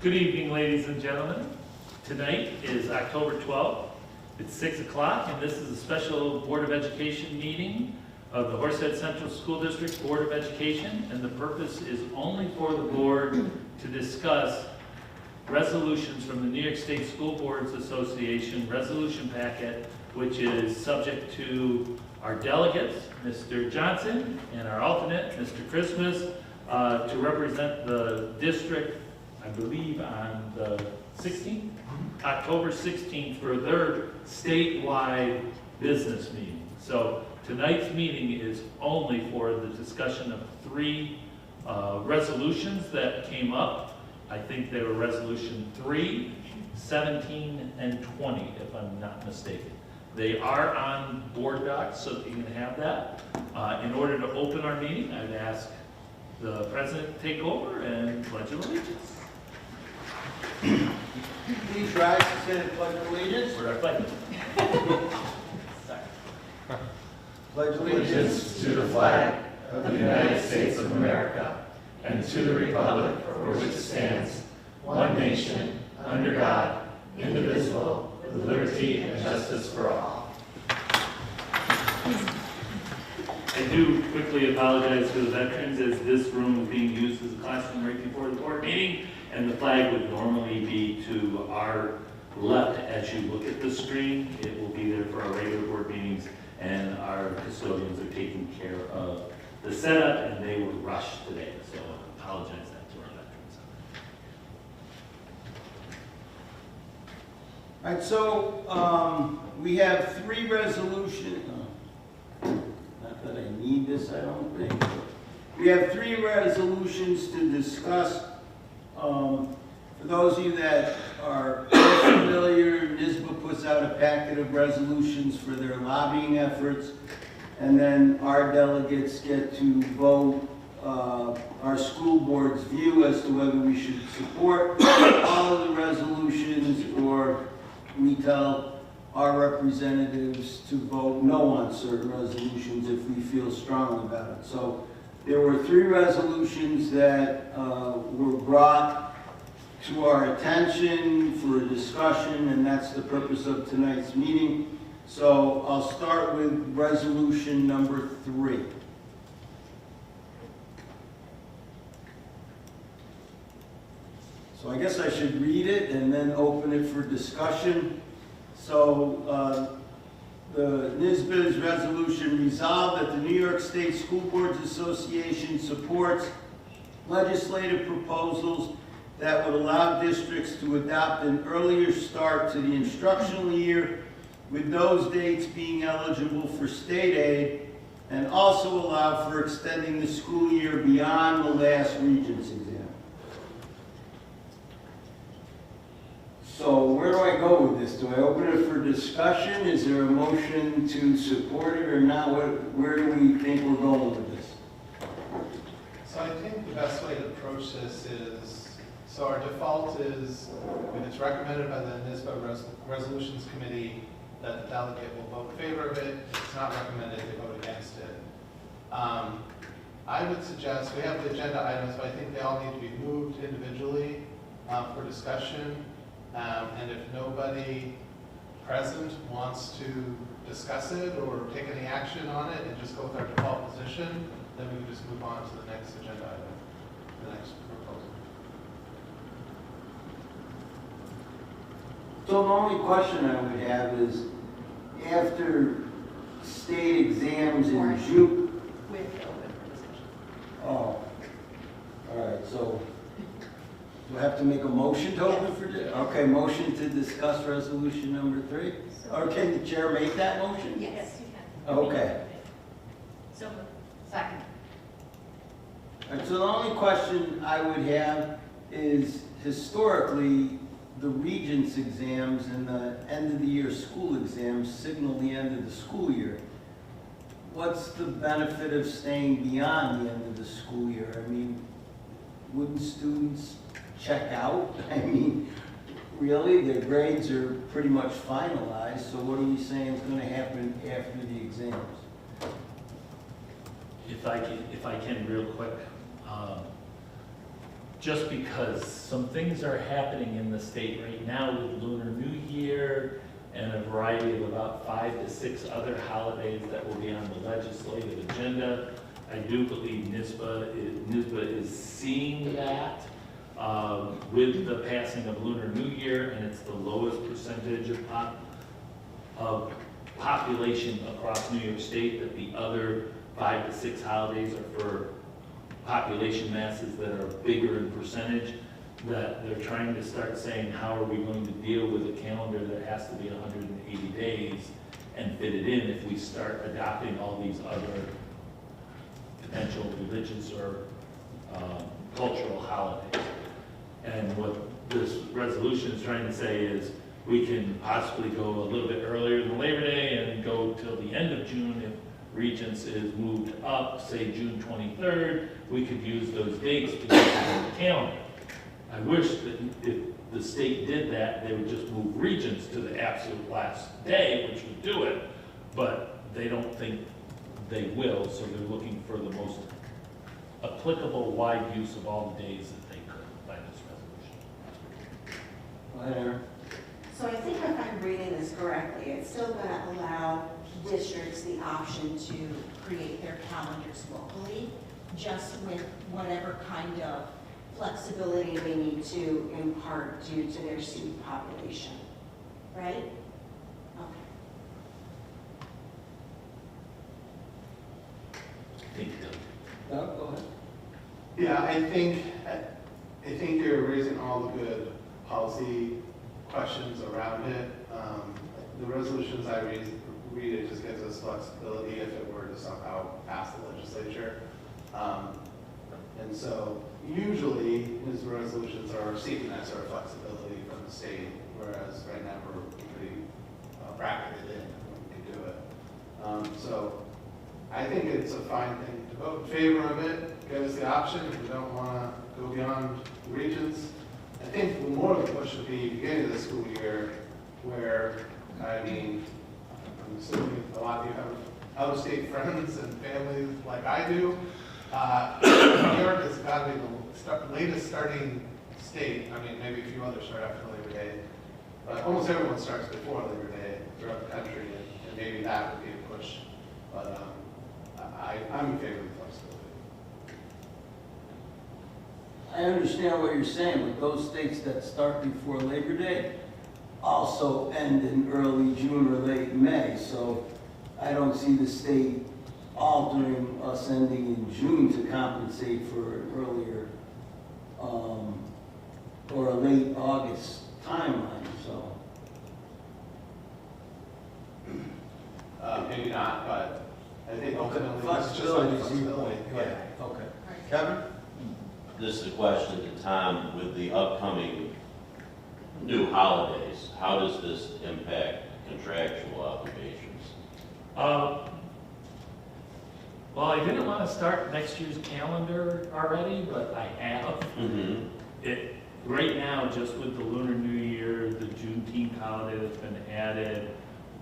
Good evening, ladies and gentlemen. Tonight is October 12th. It's 6 o'clock, and this is a special Board of Education meeting of the Horsehead Central School District Board of Education, and the purpose is only for the board to discuss resolutions from the New York State School Boards Association resolution packet, which is subject to our delegates, Mr. Johnson, and our alternate, Mr. Christmas, to represent the district, I believe, on the 16th, October 16th, for their statewide business meeting. So tonight's meeting is only for the discussion of three resolutions that came up. I think they were resolution 3, 17, and 20, if I'm not mistaken. They are on board docs, so that you can have that. In order to open our meeting, I'd ask the president to take over and pledge allegiance. Please rise to say the Pledge of Allegiance. Where'd I pledge? Pledge Allegiance to the flag of the United States of America and to the republic for which it stands, one nation, under God, indivisible, with liberty and justice for all. I do quickly apologize to the veterans, as this room is being used as a classroom right before the board meeting, and the flag would normally be to our left as you look at the screen. It will be there for our regular board meetings, and our custodians are taking care of the setup, and they were rushed today, so I apologize that to our veterans. All right, so we have three resolutions. Not that I need this, I don't think. We have three resolutions to discuss. For those of you that are familiar, NYSBA puts out a packet of resolutions for their lobbying efforts, and then our delegates get to vote our school board's view as to whether we should support all of the resolutions, or we tell our representatives to vote no on certain resolutions if we feel strongly about it. So there were three resolutions that were brought to our attention for a discussion, and that's the purpose of tonight's meeting. So I'll start with resolution number 3. So I guess I should read it and then open it for discussion. So the NYSBA's resolution resolved that the New York State School Boards Association supports legislative proposals that would allow districts to adopt an earlier start to the instructional year, with those dates being eligible for state aid, and also allow for extending the school year beyond the last Regents exam. So where do I go with this? Do I open it for discussion? Is there a motion to support it or not? Where do we think we're going with this? So I think the best way to approach this is, so our default is, when it's recommended by the NYSBA Resolutions Committee, that the delegate will vote in favor of it. If it's not recommended, they vote against it. I would suggest, we have the agenda items, but I think they all need to be moved individually for discussion. And if nobody present wants to discuss it or take any action on it and just go with our default position, then we can just move on to the next agenda item, the next proposal. So the only question I would have is, after state exams in June. With open for discussion. Oh, all right, so do I have to make a motion to open for, okay, motion to discuss resolution number 3? Or can the chair make that motion? Yes, you can. Okay. So, second. All right, so the only question I would have is, historically, the Regents exams and the end of the year school exams signal the end of the school year. What's the benefit of staying beyond the end of the school year? I mean, wouldn't students check out? I mean, really, their grades are pretty much finalized, so what are we saying is going to happen after the exams? If I can real quick, just because some things are happening in the state right now with Lunar New Year and a variety of about 5 to 6 other holidays that will be on the legislative agenda. I do believe NISBA is seeing that with the passing of Lunar New Year, and it's the lowest percentage of population across New York State, that the other 5 to 6 holidays are for population masses that are bigger in percentage, that they're trying to start saying, how are we going to deal with a calendar that has to be 180 days and fit it in if we start adopting all these other potential religious or cultural holidays. And what this resolution is trying to say is, we can possibly go a little bit earlier than Labor Day and go till the end of June. If Regents is moved up, say June 23rd, we could use those dates to get on the calendar. I wish that if the state did that, they would just move Regents to the absolute last day, which would do it, but they don't think they will, so they're looking for the most applicable wide use of all the days that they could by this resolution. Go ahead, Aaron. So I think if I'm reading this correctly, it's still going to allow districts the option to create their calendars locally, just with whatever kind of flexibility they need to impart due to their student population, right? Okay. Thank you. Doug, go ahead. Yeah, I think you're raising all the good policy questions around it. The resolutions I read, it just gives us flexibility if it were to somehow pass the legislature. And so usually these resolutions are seeking that sort of flexibility from the state, whereas right now we're pretty bracketed in when we can do it. So I think it's a fine thing to vote in favor of it, give us the option if we don't want to go beyond regions. I think more of the push would be beginning of the school year, where, I mean, I'm assuming a lot of you have out-of-state friends and families like I do. New York has got to be the latest starting state. I mean, maybe a few others start after Labor Day, but almost everyone starts before Labor Day throughout the country, and maybe that would be a push. But I'm in favor of flexibility. I understand what you're saying, but those states that start before Labor Day also end in early June or late May, so I don't see the state altering us ending in June to compensate for an earlier or a late August timeline, so. Maybe not, but I think ultimately it's just Flexibility like is your flexibility. point. Yeah. Okay. Kevin? This is a question to Tom. With the upcoming new holidays, how does this impact contractual obligations? Well, I didn't want to start next year's calendar already, but I have. Mm-hmm. It, right now, just with the Lunar New Year, the Juneteenth holiday that's been added,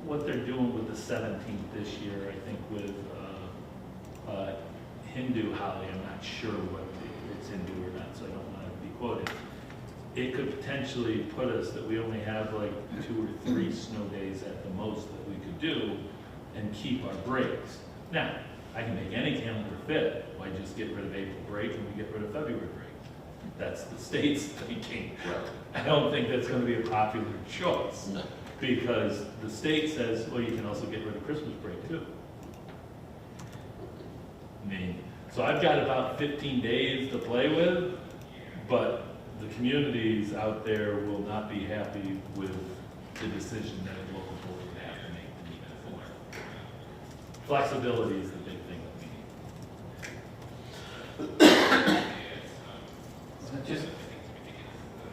what they're doing with the 17th this year, I think with Hindu holiday, I'm not sure whether it's Hindu or not, so I don't want to be quoted. It could potentially put us that we only have like 2 or 3 snow days at the most that we could do and keep our breaks. Now, I can make any calendar fit. Why just get rid of April break and we get rid of February break? That's the state's thinking. I don't think that's going to be a popular choice. No. Because the state says, well, you can also get rid of Christmas break too. I mean, so I've got about 15 days to play with, but the communities out there will not be happy with the decision that a local board would have to make to meet that form. Flexibility is the big thing that we need.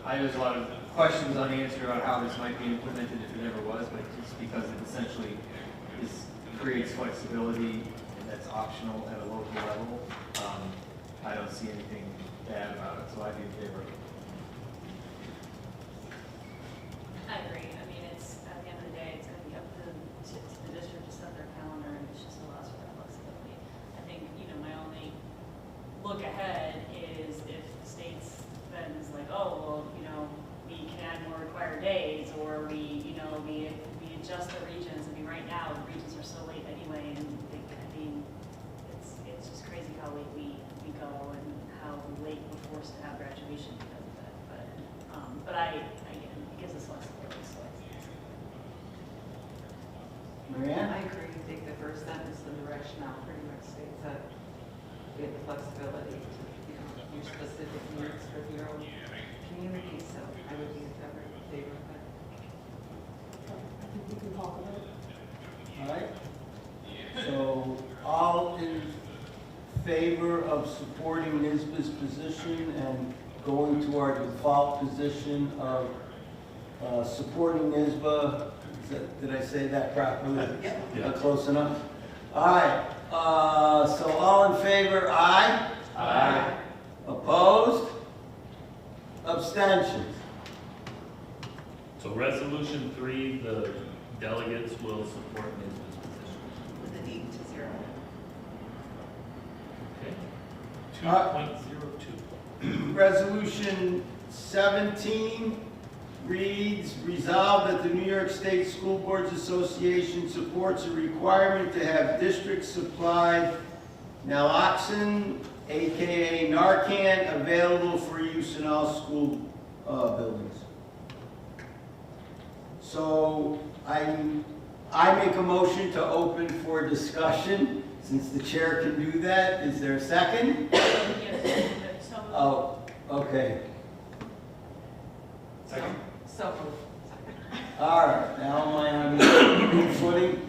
I there's a lot of questions unanswered about how this might be implemented if it ever was, but just because it essentially creates flexibility and that's optional at a local level, I don't see anything bad about it, so I'd be in favor of it. I agree. I mean, it's, at the end of the day, it's going to be up to the district to set their calendar, and it's just allows for that flexibility. I think, my only look ahead is if the states just the regions. I mean, right now, the regions are so late anyway, and it's just crazy how late we go and how late we're forced to have graduation because of it. But again, it gives us flexibility, so Marianne? I agree. I think the first sentence in the rationale pretty much states that we have the flexibility to, your specific needs for your own community, so I would be in favor of that. I think we can talk about it. All right. So all in favor of supporting NYSBA's position and going to our default position of supporting NYSBA? Did I say that properly? Yeah. Close enough? All right. So all in favor, aye? Aye. Opposed? Abstentions? So resolution 3, the delegates will support NYSBA's position. With an 8 to 0. Okay. 2.02. Resolution 17 reads, resolved that the New York State School Boards Association supports a requirement to have district-supplied naloxone, aka Narcan, available for use in all school buildings. So I make a motion to open for discussion, since the chair can do that. Is there a second? so Oh, okay. Second. So moved. All right, now am I on good footing?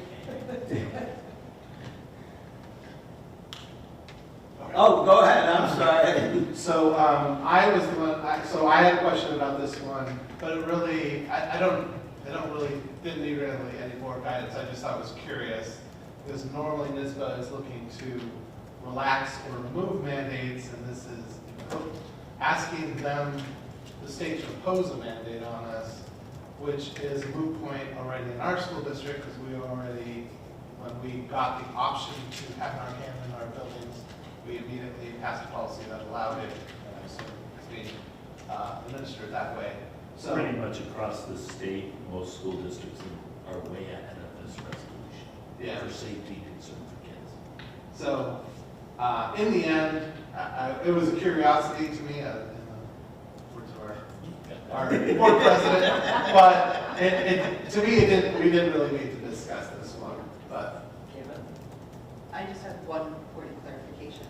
Oh, go ahead, I'm sorry. So I was the one, so I had a question about this one, but it really, I didn't need really any more guidance. I just thought it was curious, because normally NYSBA is looking to relax or remove mandates, and this is asking them, the state, to impose a mandate on us, which is a moot point already in our school district, because we already, when we got the option to have Narcan in our buildings, we immediately passed a policy that allowed it, so it's being administered that way. So, Pretty much across the state, most school districts are way ahead of this resolution. Yeah. For safety concerns for kids. so in the end, it was a curiosity to me, in the words of our board president, but to me, we didn't really need to discuss this one, but. I just have one point of clarification.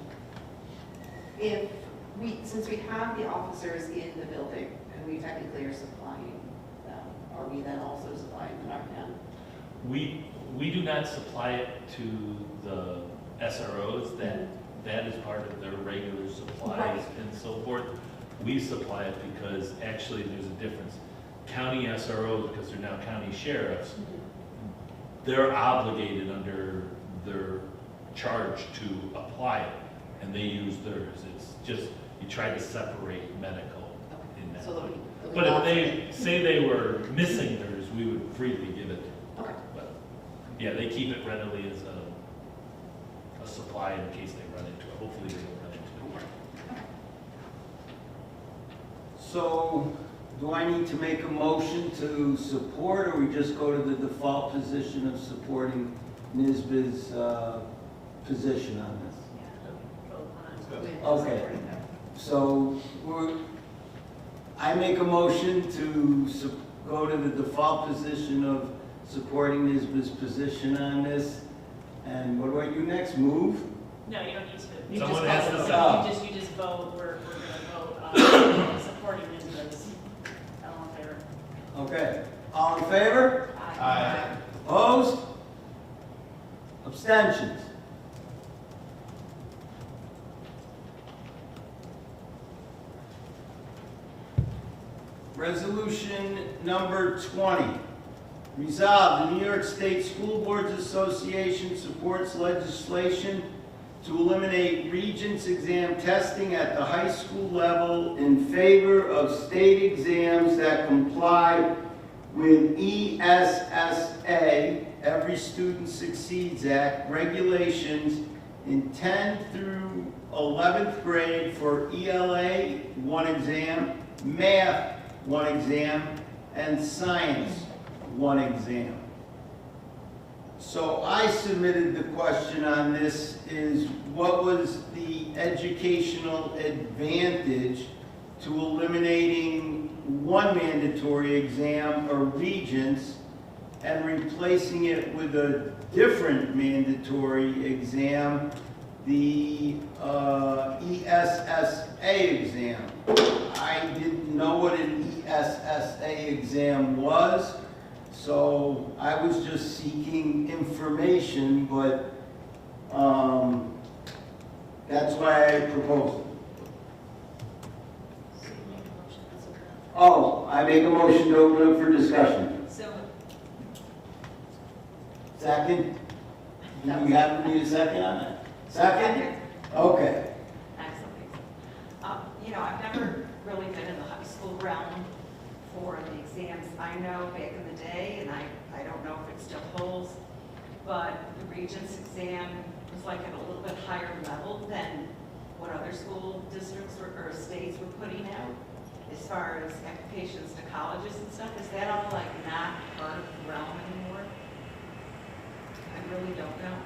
Since we have the officers in the building, and we technically are supplying them, are we then also supplying the Narcan? We do not supply it to the SROs, that is part of their regular supplies Right. and so forth. We supply it because actually there's a difference. County SROs, because they're now county sheriffs, they're obligated under their charge to apply it, and they use theirs. It's just, you try to separate medical in that. So that we. But if they say they were missing theirs, we would freely give it to them. Okay. But, yeah, they keep it readily as a supply in case they run into it. Hopefully they don't run into it. So, do I need to make a motion to support, or we just go to the default position of supporting NYSBA's position on this? Okay. So, I make a motion to go to the default position of supporting NYSBA's position on this. And what do I do next? Move? No, you don't need to. You Someone just has to vote. say. You just vote. We're gonna vote supporting NYSBA's. All in favor? Okay. All in favor? Aye. Opposed? Abstentions? Resolution number 20. Resolved, the New York State School Boards Association supports legislation to eliminate Regents exam testing at the high school level in favor of state exams that comply with ESSA, Every Student Succeeds Act, regulations in 10th through 11th grade for ELA, 1 exam, math, 1 exam, and science, 1 exam. So I submitted the question on this is what was the educational advantage to eliminating one mandatory exam or regents and replacing it with a different mandatory exam, the ESSA exam. I didn't know what an ESSA exam was, so I was just seeking information, but that's why I proposed it. So you make a motion, that's okay. Oh, I make a motion to open up for discussion. So, Second? Do we have need a second on that? Second? Okay. Excellent. You know, I've never really been in the high school realm for the exams. I know back in the day, and I don't know if it still holds, but the Regents exam was like at a little bit higher level than what other school districts or states were putting out as far as applications to colleges and stuff. Is that all like not part of the realm anymore? I really don't know.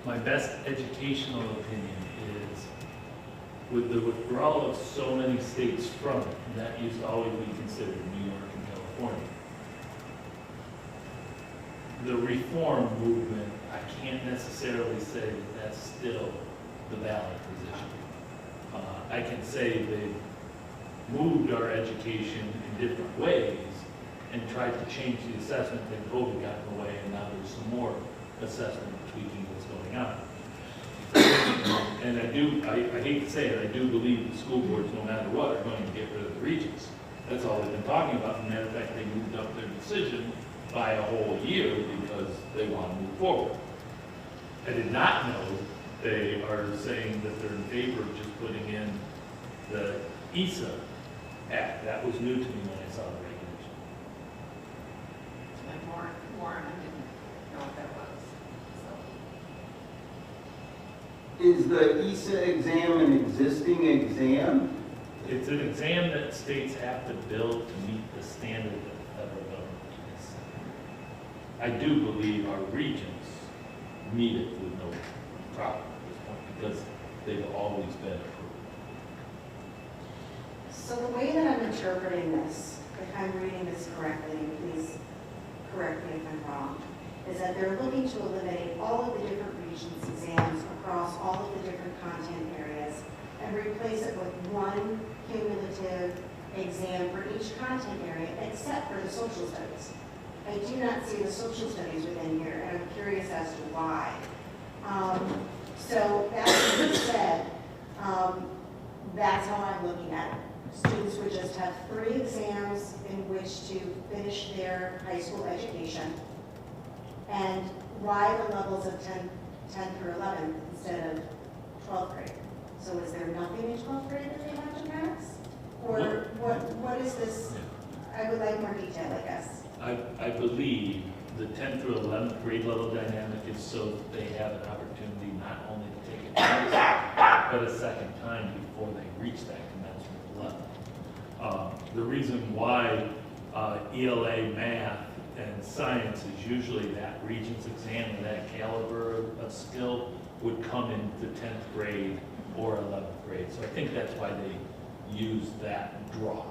My best educational opinion is with the withdrawal of so many states from it, and that used to always be considered New York and California. The reform movement, I can't necessarily say that that's still the valid position. I can say they've moved our education in different ways and tried to change the assessment, then COVID got in the way, and now there's some more assessment tweaking that's going on. And I hate to say it, I do believe the school boards, no matter what, are going to get rid of the regents. That's all they've been talking about. As a matter of fact, they moved up their decision by a whole year because they want to move forward. I did not know they are saying that they're in favor of just putting in the ESA Act. That was new to me when I saw the regulation. And Warren, I didn't know what that was. So. Is the ESA exam an existing exam? It's an exam that states have to build to meet the standard that the federal government has set. I do believe our regions meet it with no problem at this point because they've always been approved. So the way that I'm interpreting this, if I'm reading this correctly, and please correct me if I'm wrong, is that they're looking to eliminate all of the different Regents exams across all of the different content areas and replace it with one cumulative exam for each content area except for the social studies. I do not see the social studies within here, and I'm curious as to why. So that being said, that's how I'm looking at it. Students would just have 3 exams in which to finish their high school education. And why the levels of 10 through 11 instead of 12th grade? So is there nothing in 12th grade that they have to pass? Or what is this? I would like more detail, I guess. I believe the 10th through 11th grade level dynamic is so that they have an opportunity not only to take it twice, but a second time before they reach that commencement level. The reason why ELA, math, and science is usually that Regents exam and that caliber of skill would come into 10th grade or 11th grade. So I think that's why they use that draw.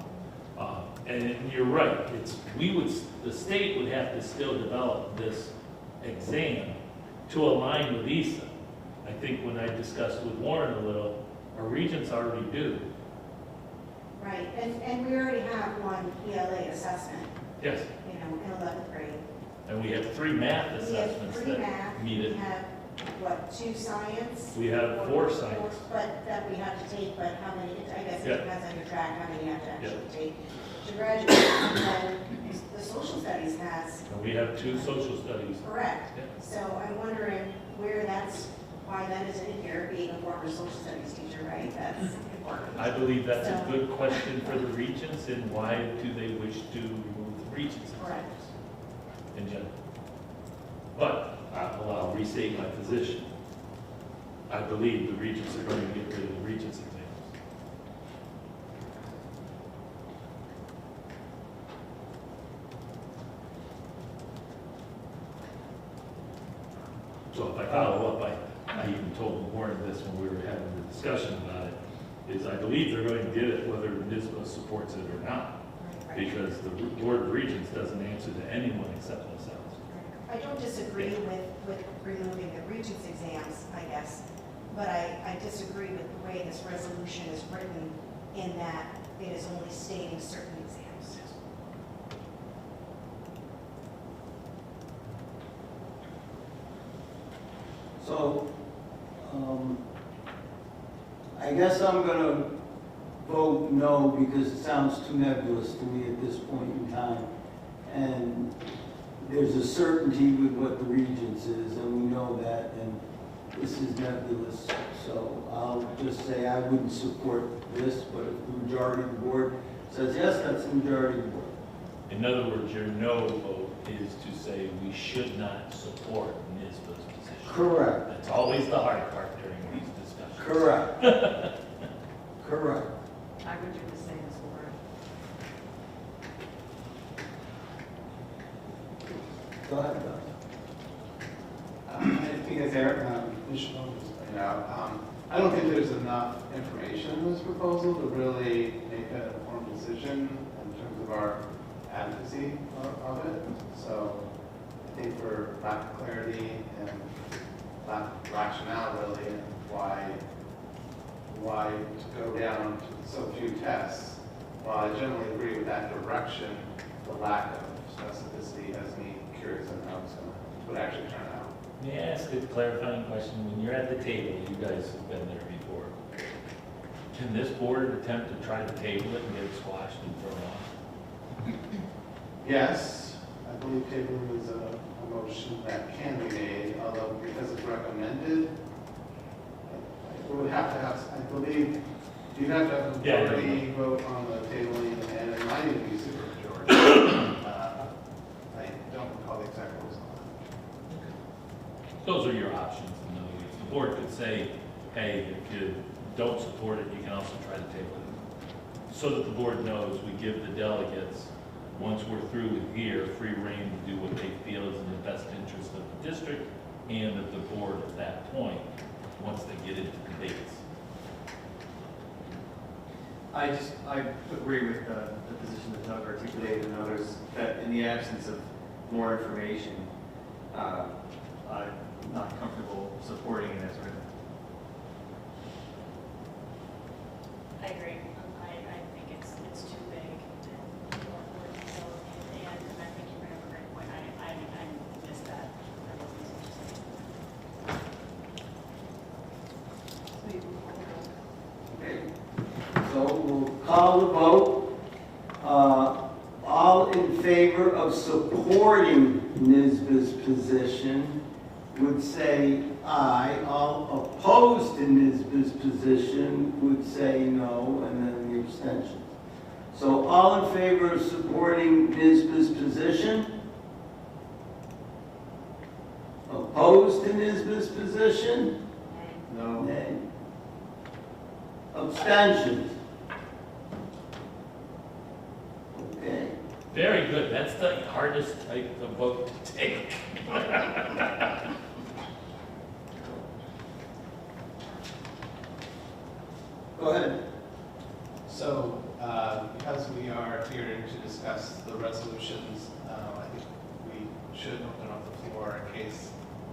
And you're right, the state would have to still develop this exam to align with ESA. I think when I discussed with Warren a little, our Regents already do. Right, and we already have one ELA assessment, Yes, you know, in 11th grade. and we have 3 math We have assessments 3 that math, meet we it. have, what, 2 science? We have 4 science. But that we have to take, but how many, I guess Yeah. it depends on your track, how many you have to actually Yeah. take to graduate. And then the social studies has, And we have 2 social studies. correct. Yeah. So I'm wondering why that isn't in here, being a former social studies teacher, right? That's important. I believe that's a good question for the Regents, and why do they wish to remove the Regents Correct. exams in general? But I'll restate my position. I believe the Regents are going to get rid of the Regents exams. So if I follow up, I even told Warren this when we were having the discussion about it, is I believe they're going to get it whether NISBA supports it or not. Because the Board of Regents doesn't answer to anyone except themselves. I don't disagree with removing the Regents exams, I guess, but I disagree with the way this resolution is written in that it is only stating certain exams. So, I guess I'm gonna vote no because it sounds too nebulous to me at this point in time. And there's a certainty with what the Regents is, and we know that, and this is nebulous. So I'll just say I wouldn't support this, but if the majority of the board says yes, that's the majority of the board. In other words, your no vote is to say we should not support NISBA's position. Correct. That's always the hard part during these discussions. Correct. Correct. I would do the same as Laura. Go ahead, Doug. I think as Eric Michelle was pointing out, I don't think there's enough information in this proposal to really make an informed decision in terms of our advocacy of it. So I think for lack of clarity and lack of rationale really, and why to go down to so few tests, while I generally agree with that direction, the lack of specificity has me curious on how it's going to actually turn out. May I ask a clarifying question? When you're at the table, you guys have been there before. Can this board attempt to try to table it and get it squashed and thrown off? Yes, I believe tabling is a motion that can be made, although because it's recommended, we would have to have, I believe, you'd have to have a majority vote on the tabling, and it might even be supermajority. I don't recall the exact rules on that. Those are your options. In other words, the board could say, hey, if you don't support it, you can also try to table it. So that the board knows we give the delegates, once we're through with here, free reign to do what they feel is in the best interest of the district and of the board at that point, once they get into debates. I agree with the position that Doug articulated and others, that in the absence of more information, I'm not comfortable supporting it as written. I agree. I think it's too big and more detail, and I think you bring up a great point. I missed that. That wasn't as interesting. Okay. So we'll call the vote. All in favor of supporting NISBA's position would say aye. All opposed to NISBA's position would say no, and then the abstention. So all in favor of supporting NISBA's position? Opposed to NISBA's position? No. Nay. Abstentions? Okay. Very good. That's the hardest type of vote to take. Go ahead. So, because we are here to discuss the resolutions, I think we should open up the floor in case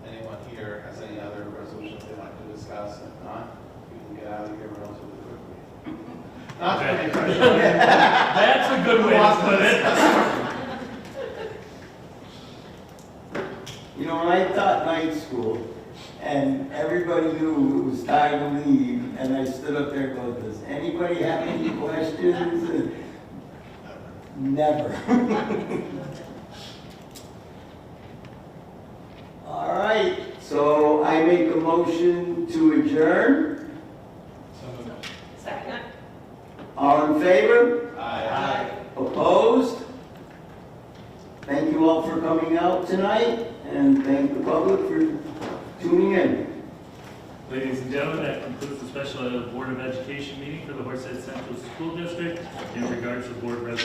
anyone here has any other resolutions they'd like to discuss. If not, we can get out of here relatively quickly. Not to any pressure. That's a good way to put it. You know, when I taught night school, and everybody knew it was time to leave, and I stood up there and go, does anybody have any questions? And never. All right, so I make a motion to adjourn. Second. All in favor? Aye. Opposed? Thank you all for coming out tonight, and thank the public for tuning in. Ladies and gentlemen, that concludes the special Board of Education meeting for the Horsehead Central School District in regards to board resolution